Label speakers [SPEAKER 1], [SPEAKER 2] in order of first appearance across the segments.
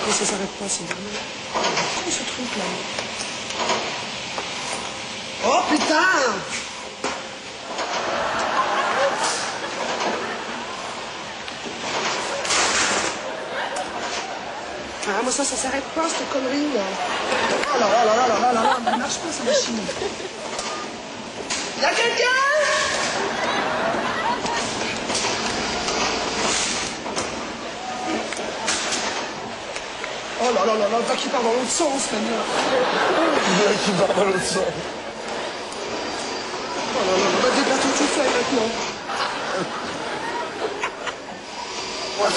[SPEAKER 1] Mais ça s'arrête pas, c'est dernier. Qu'est-ce ce truc là? Oh putain! Ah, moi ça s'arrête pas, cette connerie là. Oh là là là là là là là là, elle marche pas cette machine. Y'a quelqu'un? Oh là là là là, pas qu'il part dans l'autre sens maintenant.
[SPEAKER 2] Qui part dans l'autre sens.
[SPEAKER 1] Oh là là là, bah débat tout fait maintenant.
[SPEAKER 2] Oh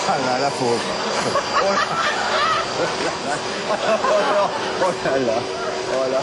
[SPEAKER 2] là la pauvre. Oh là là. Oh là là.